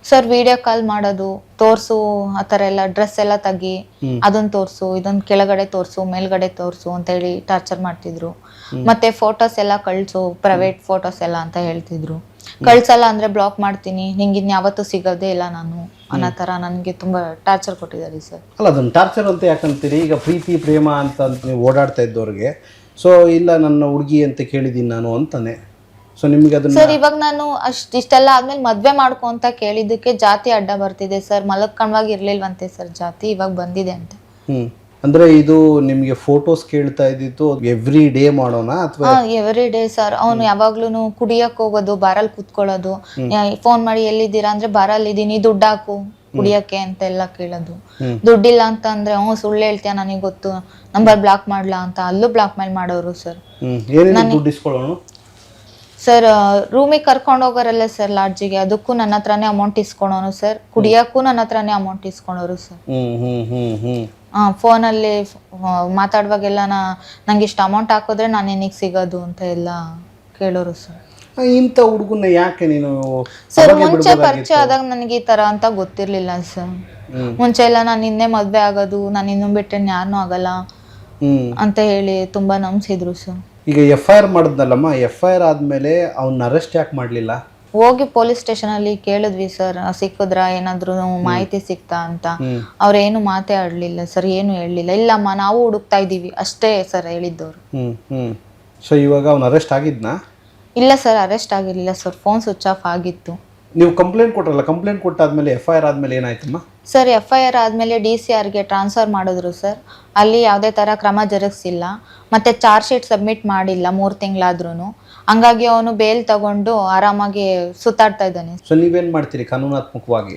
Sir video call ಮಾಡೋದು, ತೋರ್ಸು ಆ ಥರ ಎಲ್ಲ, ಡ್ರೆಸ್ ಎಲ್ಲ ತೆಗಿ, ಅದನ್ನ ತೋರ್ಸು, ಇದನ್ನ ಕೆಳಗಡೆ ತೋರ್ಸು, ಮೇಲ್ಗಡೆ ತೋರ್ಸು ಅಂತ ಹೇಳಿ ಟಾರ್ಚರ್ ಮಾಡ್ತಿದ್ರು. ಮತ್ತೆ ಫೋಟೋಸ್ ಎಲ್ಲ ಕಳ್ಸು, ಪ್ರೈವೇಟ್ ಫೋಟೋಸ್ ಎಲ್ಲ ಅಂತ ಹೇಳ್ತಿದ್ರು. ಕಳ್ಸಲ್ಲ ಅಂದ್ರೆ ಬ್ಲಾಕ್ ಮಾಡ್ತೀನಿ, ನಿಂಗೆ ಇನ್ಯಾವತ್ತೂ ಸಿಗೋದೇ ಇಲ್ಲ ನಾನು ಅನ್ನೋ ಥರ ನನಗೆ ತುಂಬಾ ಟಾರ್ಚರ್ ಕೊಟ್ಟಿದ್ದಾರೆ ಸರ್. ಅಲ್ಲ, ಅದನ್ನ ಟಾರ್ಚರ್ ಅಂತ ಯಾಕಂತೀರಿ? ಈಗ ಪ್ರೀತಿ ಪ್ರೇಮ ಅಂತ ನೀವು ಓಡಾಡ್ತಾ ಇದ್ದವ್ರಿಗೆ ಸೊ ಇಲ್ಲ ನನ್ನ ಹುಡುಗಿ ಅಂತ ಕೇಳಿದ್ದೀನಿ ನಾನು ಅಂತಾನೆ. ಸೊ ನಿಮ್ಗೆ ಅದನ್ನ ಸರ್ ಇವಾಗ ನಾನು ಇಷ್ಟೆಲ್ಲ ಆದ್ಮೇಲೆ ಮದ್ವೆ ಮಾಡ್ಕೊ ಅಂತ ಕೇಳಿದ್ದಕ್ಕೆ ಜಾತಿ ಅಡ್ಡ ಬರ್ತಿದೆ ಸರ್. ಮಲಕ್ಕೊಂಡಾಗ ಇರ್ಲಿಲ್ವಂತೆ ಸರ್ ಜಾತಿ, ಇವಾಗ ಬಂದಿದೆ ಅಂತ. ಅಂದ್ರೆ ಇದು ನಿಮ್ಗೆ ಫೋಟೋಸ್ ಕೇಳ್ತಾ ಇದ್ದಿತ್ತು ಎವ್ರಿ ಡೇ ಮಾಡೋಣ ಅಥವಾ? Every day sir. ಅವನು ಯಾವಾಗ್ಲೂ ಕುಡಿಯಕ್ ಹೋಗೋದು, ಬಾರಲ್ಲಿ ಕೂತ್ಕೊಳ್ಳೋದು, ಫೋನ್ ಮಾಡಿ ಎಲ್ಲಿದ್ದೀರಾ ಅಂದ್ರೆ ಬಾರಲ್ಲಿ ಇದೀನಿ, ದುಡ್ಡು ಹಾಕು ಕುಡಿಯಕ್ಕೆ ಅಂತೆಲ್ಲ ಕೇಳೋದು. ದುಡ್ಡಿಲ್ಲ ಅಂತ ಅಂದ್ರೆ ಸುಳ್ಳು ಹೇಳ್ತೀಯ ನನಗೆ ಗೊತ್ತು, ನಂಬರ್ ಬ್ಲಾಕ್ ಮಾಡ್ಲಾ ಅಂತ ಅಲ್ಲೂ ಬ್ಲಾಕ್ ಮೇಲ್ ಮಾಡೋರು ಸರ್. ಸರ್ ರೂಮಿಗೆ ಕರ್ಕೊಂಡು ಹೋಗೋರಲ್ಲ ಸರ್ ಲಾಡ್ಜಿಗೆ, ಅದಕ್ಕೂ ನನ್ನ ಹತ್ರನೇ ಅಮೌಂಟ್ ಇಸ್ಕೊಳೋನು ಸರ್. ಕುಡಿಯಕ್ಕೂ ನನ್ನ ಹತ್ರನೇ ಅಮೌಂಟ್ ಇಸ್ಕೊಳೋರು ಸರ್. ಫೋನಲ್ಲಿ ಮಾತಾಡುವಾಗೆಲ್ಲ ನಂಗೆ ಇಷ್ಟು ಅಮೌಂಟ್ ಹಾಕಿದ್ರೆ ನಾನು ಏನಿಗೆ ಸಿಗೋದು ಅಂತ ಎಲ್ಲ ಕೇಳೋರು ಸರ್. ಇಂಥ ಹುಡುಗನ್ನ ಯಾಕೆ ನೀನು ಸರ್ ಮುಂಚೆ ಪರಿಚಯ ಆದಾಗ ನನಗೆ ಈ ತರ ಅಂತ ಗೊತ್ತಿರ್ಲಿಲ್ಲ ಸರ್. ಮುಂಚೆ ಎಲ್ಲ ನಾನು ನಿನ್ನೆ ಮದ್ವೆ ಆಗೋದು, ನಾನು ಇನ್ನೂ ಬಿಟ್ಟರೆ ಯಾರನ್ನೂ ಆಗಲ್ಲ ಅಂತ ಹೇಳಿ ತುಂಬಾ ನಂಬಿಸಿದ್ರು ಸರ್. ಈಗ FIR ಮಾಡಿದ್ನಲ್ಲಮ್ಮ, FIR ಆದ್ಮೇಲೆ ಅವ್ನ ಅರೆಸ್ಟ್ ಯಾಕೆ ಮಾಡ್ಲಿಲ್ಲ? ಹೋಗಿ ಪೊಲೀಸ್ ಸ್ಟೇಷನ್ ಅಲ್ಲಿ ಕೇಳಿದ್ವಿ ಸರ್, ಸಿಕ್ಕಿದ್ರ ಏನಾದ್ರು ಮಾಹಿತಿ ಸಿಕ್ತಾ ಅಂತ. ಅವ್ರೇನು ಮಾತೇ ಆಡ್ಲಿಲ್ಲ ಸರ್, ಏನು ಹೇಳಲಿಲ್ಲ. ಇಲ್ಲಮ್ಮ ನಾವು ಹುಡುಕ್ತಾ ಇದೀವಿ ಅಷ್ಟೇ ಸರ್ ಹೇಳಿದ್ದವ್ರು. ಸೊ ಇವಾಗ ಅವ್ನ ಅರೆಸ್ಟ್ ಆಗಿದ್ನಾ? ಇಲ್ಲ ಸರ್, ಅರೆಸ್ಟ್ ಆಗಿರ್ಲಿಲ್ಲ ಸರ್, ಫೋನ್ ಸ್ವಿಚ್ ಆಫ್ ಆಗಿತ್ತು. ನೀವು ಕಂಪ್ಲೇಂಟ್ ಕೊಟ್ರಲ್ಲ, ಕಂಪ್ಲೇಂಟ್ ಕೊಟ್ಟಾದ್ಮೇಲೆ FIR ಆದ್ಮೇಲೆ ಏನಾಯ್ತಮ್ಮ? ಸರ್ FIR ಆದ್ಮೇಲೆ DCRಗೆ ಟ್ರಾನ್ಸ್ಫರ್ ಮಾಡಿದ್ರು ಸರ್. ಅಲ್ಲಿ ಯಾವುದೇ ತರ ಕ್ರಮ ಜರುಗಿಸಿಲ್ಲ, ಮತ್ತೆ ಚಾರ್ಜ್ ಶೀಟ್ ಸಬ್ಮಿಟ್ ಮಾಡಿಲ್ಲ 3 ತಿಂಗಳಾದ್ರೂ. ಹಂಗಾಗಿ ಅವನು ಬೇಲ್ ತಗೊಂಡು ಆರಾಮಾಗಿ ಸುತ್ತಾಡ್ತಾ ಇದ್ದಾನೆ. ಸೊ ನೀವೇನ್ ಮಾಡ್ತೀರಿ ಕಾನೂನಾತ್ಮಕವಾಗಿ?